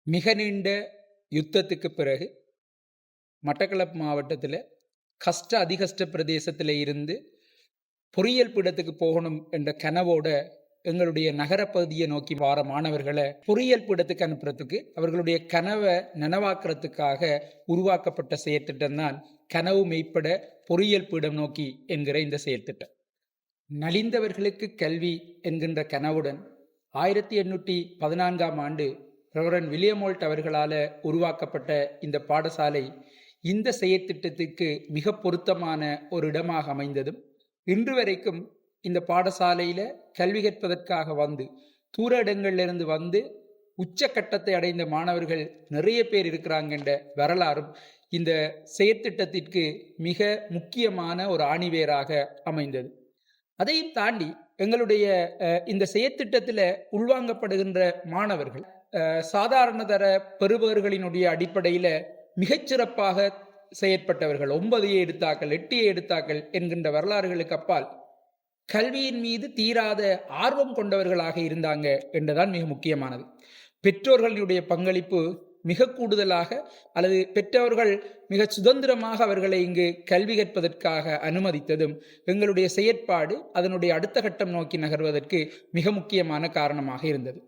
மிக நீண்ட யுத்தத்துக்கு பிறகு மட்டக்களப்பு மாவட்டத்தில் அதிகஷ்ட பிரதேசத்தில் இருந்து பொறியியல் பீடத்துக்கு போகணும் என்ற கனவோட எங்களுடைய நகரப்பகுதியை நோக்கி வார மாணவர்களை பொறியியல் பீடத்துக்கு அனுப்புறதுக்கு அவர்களுடைய கனவை நனவாக்குறதுக்காக உருவாக்கப்பட்ட செயற்திட்டம் தான் கனவு மெய்ப்பட பொறியியல் பீடம் நோக்கி என்கிற இந்த செயற்திட்டம். நலிந்தவர்களுக்கு கல்வி என்கின்ற கனவுடன் 1814ஆம் ஆண்டு ரெவரண்ட் வில்லியம் மோல்ட் அவர்களால் உருவாக்கப்பட்ட இந்த பாடசாலை இந்த செயற்திட்டத்திற்கு மிக பொருத்தமான ஒரு இடமாக அமைந்ததும் இன்று வரைக்கும் இந்த பாடசாலையில் கல்வி கற்பதற்காக வந்து தூர இடங்களிலிருந்து வந்து உச்சக்கட்டத்தை அடைந்த மாணவர்கள் நிறைய பேர் இருக்கிறாங்கன்ற வரலாறும் இந்த செயற்திட்டத்திற்கு மிக முக்கியமான ஒரு ஆணிவேராக அமைந்தது. அதையும் தாண்டி எங்களுடைய இந்த செயற்திட்டத்தில் உள்வாங்கப்படுகின்ற மாணவர்கள் சாதாரண தர பெறுபவர்களினுடைய அடிப்படையில் மிகச்சிறப்பாக செயற்பட்டவர்கள், 9 எடுத்தாக்கள் 8 எடுத்தாக்கள் என்கின்ற வரலாறுகளுக்கு அப்பால் கல்வியின் மீது தீராத ஆர்வம் கொண்டவர்களாக இருந்தாங்க என்றுதான் மிக முக்கியமானது. பெற்றோர்களுடைய பங்களிப்பு மிக கூடுதலாக, அல்லது பெற்றவர்கள் மிக சுதந்திரமாக அவர்களை இங்கு கல்வி கற்பதற்காக அனுமதித்ததும் எங்களுடைய செயற்பாடு அதனுடைய அடுத்த கட்டம் நோக்கி நகர்வதற்கு மிக முக்கியமான காரணமாக இருந்தது.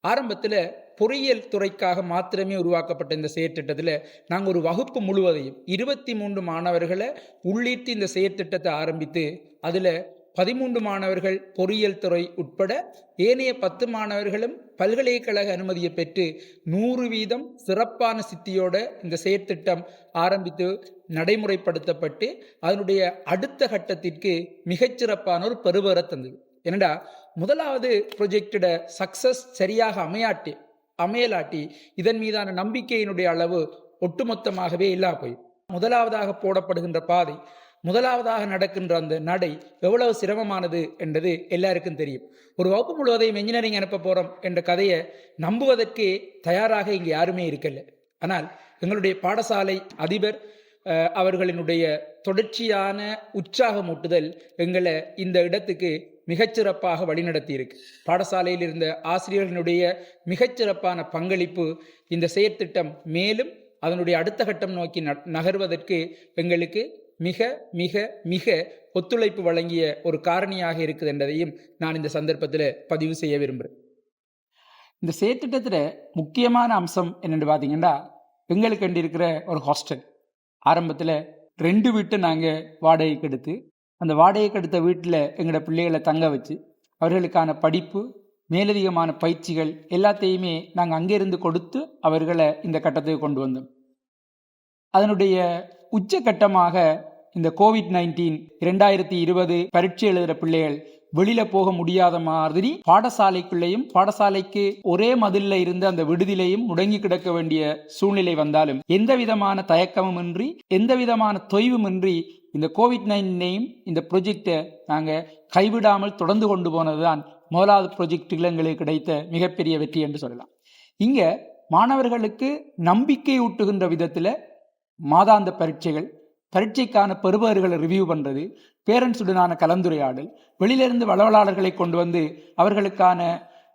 ஆரம்பத்தில் பொறியியல் துறைக்காக மாத்திரமே உருவாக்கப்பட்ட இந்த செயற்திட்டத்தில் நாங்கள் ஒரு வகுப்பு முழுவதையும் 23 மாணவர்களை உள்ளிட்டு இந்த செயற்திட்டத்தை ஆரம்பித்து அதில் 13 மாணவர்கள் பொறியியல் துறை உட்பட ஏனைய 10 மாணவர்களும் பல்கலைக்கழக அனுமதியை பெற்று 100% சிறப்பான சித்தியோட இந்த செயற்திட்டம் ஆரம்பித்து நடைமுறைப்படுத்தப்பட்டு அதனுடைய அடுத்த கட்டத்திற்கு மிகச்சிறப்பான ஒரு பெறுபேற தந்தது. என்னடா முதலாவது ப்ரொஜெக்டோட சக்சஸ் சரியாக அமையலாட்டி இதன் மீதான நம்பிக்கையினுடைய அளவு ஒட்டுமொத்தமாகவே இல்லா போய், முதலாவதாக போடப்படுகின்ற பாதை, முதலாவதாக நடக்கின்ற அந்த நடை எவ்வளவு சிரமமானது என்றது எல்லாருக்கும் தெரியும். ஒரு வகுப்பு முழுவதையும் என்ஜினியரிங் அனுப்ப போறோம் என்ற கதையை நம்புவதற்கு தயாராக இங்கே யாருமே இருக்கல. ஆனால் எங்களுடைய பாடசாலை அதிபர் அவர்களினுடைய தொடர்ச்சியான உற்சாகமூட்டுதல் எங்களை இந்த இடத்துக்கு மிகச்சிறப்பாக வழிநடத்தி இருக்கு. பாடசாலையில் இருந்த ஆசிரியர்களுடைய மிகச்சிறப்பான பங்களிப்பு இந்த செயற்திட்டம் மேலும் அதனுடைய அடுத்த கட்டம் நோக்கி நகர்வதற்கு எங்களுக்கு மிக மிக மிக ஒத்துழைப்பு வழங்கிய ஒரு காரணியாக இருக்குது என்பதையும் நான் இந்த சந்தர்ப்பத்தில் பதிவு செய்ய விரும்புகிறேன். இந்த செயற்திட்டத்தில் முக்கியமான அம்சம் என்னென்று பார்த்தீங்கன்னா, எங்களுக்கு இருக்கிற ஒரு ஹாஸ்டல். ஆரம்பத்தில் 2 வீட்டை நாங்கள் வாடகைக்கு எடுத்து அந்த வாடகைக்கு எடுத்த வீட்டில் எங்களோட பிள்ளைகளை தங்க வச்சு அவர்களுக்கான படிப்பு, மேலதிகமான பயிற்சிகள் எல்லாத்தையுமே நாங்கள் அங்கேருந்து கொடுத்து அவர்களை இந்த கட்டத்துக்கு கொண்டு வந்தோம். அதனுடைய உச்சகட்டமாக இந்த COVID-19 2020 பரீட்சை எழுதுகிற பிள்ளைகள் வெளியில போக முடியாத மாதிரி பாடசாலைக்குள்ளேயும் பாடசாலைக்கு ஒரே மதில்ல இருந்து அந்த விடுதியிலையும் முடங்கி கிடக்க வேண்டிய சூழ்நிலை வந்தாலும் எந்த விதமான தயக்கமும் இன்றி எந்த விதமான தொய்வுமின்றி இந்த COVID-19 இந்த ப்ரொஜெக்டை நாங்கள் கைவிடாமல் தொடர்ந்து கொண்டு போனதுதான் முதலாவது ப்ரொஜெக்டுகள் எங்களுக்கு கிடைத்த மிகப்பெரிய வெற்றி என்று சொல்லலாம். இங்க மாணவர்களுக்கு நம்பிக்கை ஊட்டுகின்ற விதத்தில் மாதாந்த பரீட்சைக்கான பெறுபவர்களை ரிவ்யூ பண்ணுறது, பேரண்ட்ஸுடனான கலந்துரையாடல், வெளியிலிருந்து வளவலாளர்களை கொண்டு வந்து அவர்களுக்கான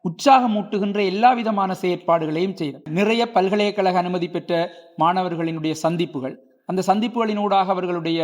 உற்சாகமூட்டுகின்ற எல்லா விதமான செயற்பாடுகளையும் செய்தார். நிறைய பல்கலைக்கழக அனுமதி பெற்ற மாணவர்களினுடைய சந்திப்புகள், அந்த சந்திப்புகளினூடாக அவர்களுடைய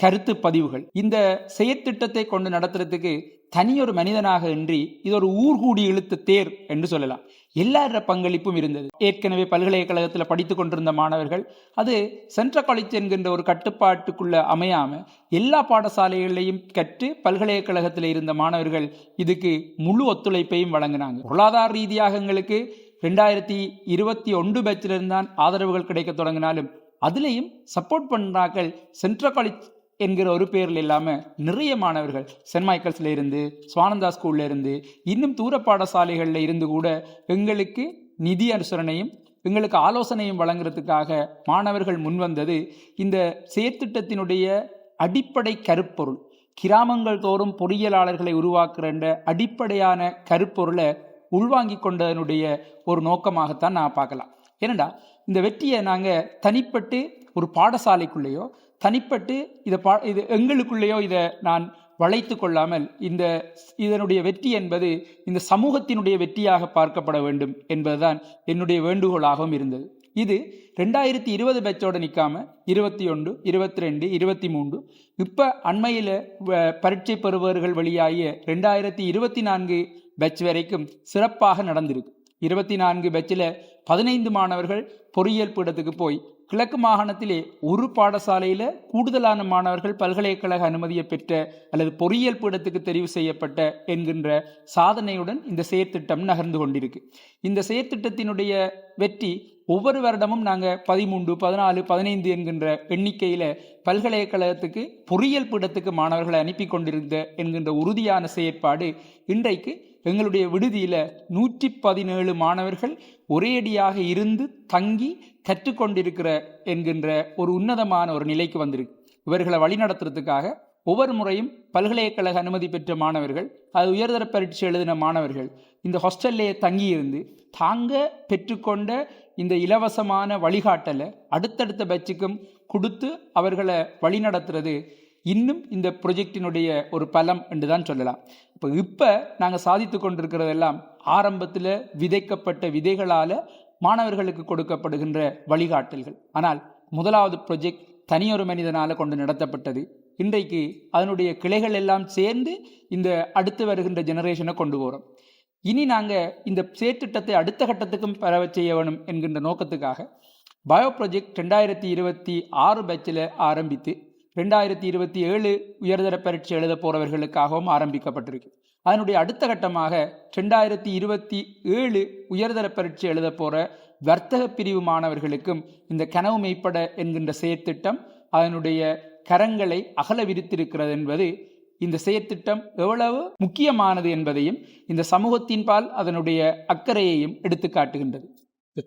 கருத்து பதிவுகள், இந்த செயற்திட்டத்தை கொண்டு நடத்துறதுக்கு தனியொரு மனிதனாக இன்றி இது ஒரு ஊர்கூடி இழுத்த தேர் என்று சொல்லலாம். எல்லார பங்களிப்பும் இருந்தது. ஏற்கனவே பல்கலைக்கழகத்தில் படித்து கொண்டிருந்த மாணவர்கள் அது சென்ட்ரல் காலேஜ் என்கின்ற ஒரு கட்டுப்பாட்டுக்குள்ள அமையாம எல்லா பாடசாலைகளையும் கற்று பல்கலைக்கழகத்தில் இருந்த மாணவர்கள் இதுக்கு முழு ஒத்துழைப்பையும் வழங்கினாங்க. பொருளாதார ரீதியாக எங்களுக்கு 2021 பேட்சிலிருந்தான் ஆதரவுகள் கிடைக்க தொடங்கினாலும் அதுலேயும் சப்போர்ட் பண்ணுறார்கள். சென்ட்ரல் காலேஜ் என்கிற ஒரு பேரில் இல்லாமல் நிறைய மாணவர்கள் சென்ட் மைக்கேல்ஸில் இருந்து, சுவானந்தா ஸ்கூல்ல இருந்து, இன்னும் தூர பாடசாலைகளில் இருந்து கூட எங்களுக்கு நிதி அனுசரணையும் எங்களுக்கு ஆலோசனையும் வழங்குறதுக்காக மாணவர்கள் முன்வந்தது இந்த செயற்திட்டத்தினுடைய அடிப்படை கருப்பொருள். கிராமங்கள் தோறும் பொறியியலாளர்களை உருவாக்குற அடிப்படையான கருப்பொருளை உள்வாங்கி கொண்டதனுடைய ஒரு நோக்கமாகத்தான் நான் பார்க்கலாம். ஏனண்டா இந்த வெற்றியை நாங்கள் தனிப்பட்டு ஒரு பாடசாலைக்குள்ளேயோ தனிப்பட்டு இது எங்களுக்குள்ளேயோ இதை நான் வளைத்து கொள்ளாமல் இதனுடைய வெற்றி என்பது இந்த சமூகத்தினுடைய வெற்றியாக பார்க்கப்பட வேண்டும் என்பதுதான் என்னுடைய வேண்டுகோளாகவும் இருந்தது. இது 2020 பேட்சோட நிற்காம 21, 22, 23 இப்போ அண்மையில் பரீட்சை பெறுபவர்கள் வழியாகிய 2024 பேட்ச் வரைக்கும் சிறப்பாக நடந்திருக்கு. 24 பேட்சில் 15 மாணவர்கள் பொறியியல் பீடத்துக்கு போய் கிழக்கு மாகாணத்திலே ஒரு பாடசாலையில் கூடுதலான மாணவர்கள் பல்கலைக்கழக அனுமதியை பெற்ற அல்லது பொறியியல் பீடத்துக்கு தெரிவு செய்யப்பட்ட என்கின்ற சாதனையுடன் இந்த செயற்திட்டம் நகர்ந்து கொண்டிருக்கு. இந்த செயற்திட்டத்தினுடைய வெற்றி ஒவ்வொரு வருடமும் நாங்கள் 13, 14, 15 என்கின்ற எண்ணிக்கையில் பல்கலைக்கழகத்துக்கு பொறியியல் பீடத்துக்கு மாணவர்களை அனுப்பி கொண்டிருந்த என்கின்ற உறுதியான செயற்பாடு இன்றைக்கு எங்களுடைய விடுதியில் 117 மாணவர்கள் ஒரேடியாக இருந்து தங்கி கற்றுக்கொண்டிருக்கிற என்கின்ற ஒரு உன்னதமான ஒரு நிலைக்கு வந்திருக்கு. இவர்களை வழிநடத்துறதுக்காக ஒவ்வொரு முறையும் பல்கலைக்கழக அனுமதி பெற்ற மாணவர்கள், அது உயர்தர பரீட்சை எழுதின மாணவர்கள் இந்த ஹாஸ்டல்லையே தங்கியிருந்து தாங்க பெற்றுக்கொண்ட இந்த இலவசமான வழிகாட்டலை அடுத்தடுத்த பேட்சுக்கும் கொடுத்து அவர்களை வழிநடத்துறது இன்னும் இந்த ப்ரொஜெக்டினுடைய ஒரு பலம் என்று தான் சொல்லலாம். இப்போ நாங்கள் சாதித்து கொண்டிருக்கிறதெல்லாம் ஆரம்பத்தில் விதைக்கப்பட்ட விதைகளால் மாணவர்களுக்கு கொடுக்கப்படுகின்ற வழிகாட்டல்கள். ஆனால் முதலாவது ப்ரொஜெக்ட் தனியொரு மனிதனால் கொண்டு நடத்தப்பட்டது. இன்றைக்கு அதனுடைய கிளைகள் எல்லாம் சேர்ந்து இந்த அடுத்து வருகின்ற ஜெனரேஷனை கொண்டு போகிறோம். இனி நாங்கள் இந்த செயற்திட்டத்தை அடுத்த கட்டத்துக்கும் பரவ செய்ய வேணும் என்கின்ற நோக்கத்துக்காக பயோ ப்ரொஜெக்ட் 2026 பேட்சில் ஆரம்பித்து 2027 உயர்தர பரீட்சை எழுத போகிறவர்களுக்காகவும் ஆரம்பிக்கப்பட்டிருக்கு. அதனுடைய அடுத்த கட்டமாக 2027 உயர்தர பரீட்சை எழுத போகிற வர்த்தக பிரிவு மாணவர்களுக்கும் இந்த கனவு மெய்ப்பட என்கின்ற செயற்திட்டம் அதனுடைய கரங்களை அகல விரித்திருக்கிறது என்பது இந்த செயற்திட்டம் எவ்வளவு முக்கியமானது என்பதையும் இந்த சமூகத்தின்பால் அதனுடைய அக்கறையையும் எடுத்து காட்டுகின்றது.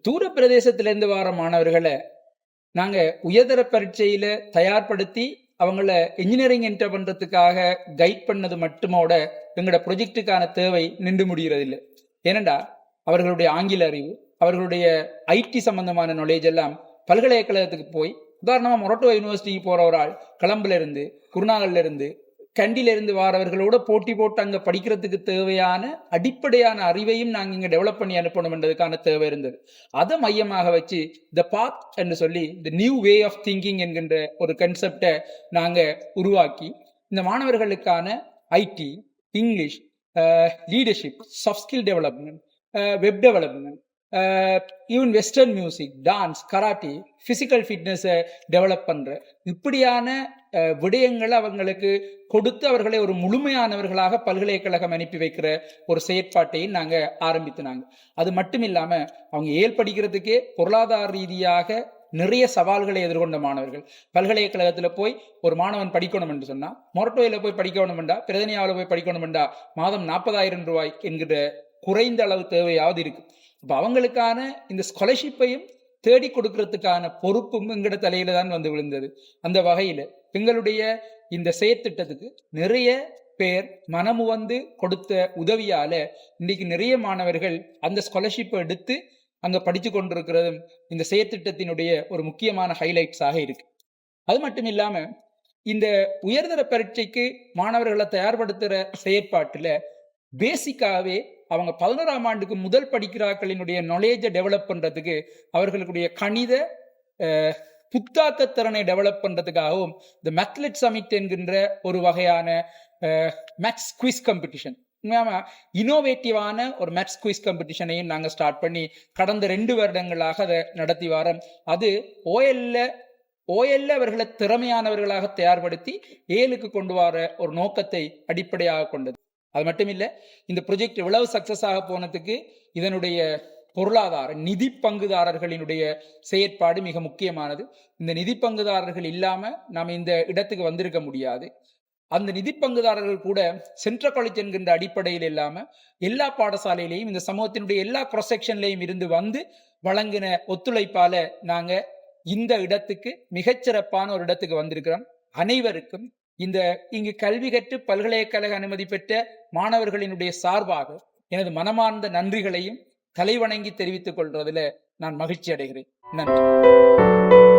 தூர பிரதேசத்திலிருந்து வர மாணவர்களை நாங்கள் உயர்தர பரீட்சையில் தயார்படுத்தி அவங்கள இன்ஜினியரிங் என்டர் பண்ணுறதுக்காக கைட் பண்ணது மட்டுமோட எங்களோட ப்ரொஜெக்டுக்கான தேவை நின்று முடிகிறதில்லை. ஏனெண்டா அவர்களுடைய ஆங்கில அறிவு, அவர்களுடைய ஐடி சம்பந்தமான நாலேஜ் எல்லாம் பல்கலைக்கழகத்துக்கு போய், உதாரணமாக மொரட்டோ யூனிவர்சிட்டிக்கு போகிற ஒரு ஆள் கொலம்பில் இருந்து, குருநாகல்ல இருந்து, கண்டிலிருந்து வாரவர்களோட போட்டி போட்டு அங்கே படிக்கிறதுக்கு தேவையான அடிப்படையான அறிவையும் நாங்கள் இங்கே டெவலப் பண்ணி அனுப்பணும் என்றதுக்கான தேவை இருந்தது. அதை மையமாக வச்சு த பாத் என்று சொல்லி the new way of thinking என்கின்ற ஒரு கன்செப்டை நாங்கள் உருவாக்கி இந்த மாணவர்களுக்கான IT, English, leadership, soft skill development, web development, even western music, dance, karate, physical ஃபிட்னஸை டெவலப் பண்ணுற இப்படியான விடயங்களை அவங்களுக்கு கொடுத்து அவர்களை ஒரு முழுமையானவர்களாக பல்கலைக்கழகம் அனுப்பி வைக்கிற ஒரு செயற்பாட்டையும் நாங்கள் ஆரம்பித்தினாங்க. அது மட்டும் இல்லாமல் அவங்க ஏல் படிக்கிறதுக்கே பொருளாதார ரீதியாக நிறைய சவால்களை எதிர்கொண்ட மாணவர்கள். பல்கலைக்கழகத்தில் போய் ஒரு மாணவன் படிக்கணும் என்று சொன்னால், மொரட்டோயில் போய் படிக்கணுமெண்டா, பிரதனியாவில் போய் படிக்கணுமெண்டா மாதம் 40,000 ரூபாய் என்கிற குறைந்த அளவு தேவையாவது இருக்கு. அப்போ அவங்களுக்கான இந்த ஸ்காலர்ஷிப்பையும் தேடி கொடுக்கறதுக்கான பொறுப்பும் எங்கட தலையில தான் வந்து விழுந்தது. அந்த வகையில் எங்களுடைய இந்த செயற்திட்டத்துக்கு நிறைய பேர் மனமு வந்து கொடுத்த உதவியால இன்னைக்கு நிறைய மாணவர்கள் அந்த ஸ்காலர்ஷிப்பை எடுத்து அங்க படிச்சு கொண்டிருக்கிறதும் இந்த செயற்திட்டத்தினுடைய ஒரு முக்கியமான ஹைலைட்ஸாக இருக்கு. அது மட்டும் இல்லாம இந்த உயர்தர பரீட்சைக்கு மாணவர்களை தயார்படுத்துற செயற்பாட்டுல பேசிக்காவே அவங்க 11ஆம் ஆண்டுக்கு முதல் படிக்கிறாக்களினுடைய நாலேஜை டெவலப் பண்றதுக்கு அவர்களுடைய கணித புத்தாக்கத்திறனை டெவலப் பண்றதுக்காகவும் இந்த மேத்லெட் சமிட் என்கின்ற ஒரு வகையான மேத்ஸ் குவிஸ் காம்படிஷன், இனோவேட்டிவான ஒரு மேத்ஸ் குவிஸ் காம்படிஷனையும் நாங்கள் ஸ்டார்ட் பண்ணி கடந்த 2 வருடங்களாக அதை நடத்தி வரோம். அது ஓஎல்ல அவர்களை திறமையானவர்களாக தயார்படுத்தி ஏலுக்கு கொண்டு வர ஒரு நோக்கத்தை அடிப்படையாக கொண்டது. அது மட்டும் இல்லை, இந்த ப்ரொஜெக்ட் எவ்வளவு சக்சஸ் ஆக போனதுக்கு இதனுடைய பொருளாதார நிதி பங்குதாரர்களினுடைய செயற்பாடு மிக முக்கியமானது. இந்த நிதி பங்குதாரர்கள் இல்லாம நாம் இந்த இடத்துக்கு வந்திருக்க முடியாது. அந்த நிதி பங்குதாரர்கள் கூட சென்ட்ரல் காலேஜ் என்கின்ற அடிப்படையில் இல்லாம எல்லா பாடசாலையிலையும் இந்த சமூகத்தினுடைய எல்லா க்ராஸ்-செக்ஷன்லையும் இருந்து வந்து வழங்கின ஒத்துழைப்பால நாங்க இந்த இடத்துக்கு மிகச்சிறப்பான ஒரு இடத்துக்கு வந்திருக்கிறோம். அனைவருக்கும் இந்த இங்கு கல்வி கற்று பல்கலைக்கழக அனுமதி பெற்ற மாணவர்களினுடைய சார்பாக எனது மனமார்ந்த நன்றிகளையும் தலைவணங்கி தெரிவித்துக் கொள்வதில் நான் மகிழ்ச்சி அடைகிறேன். நன்றி.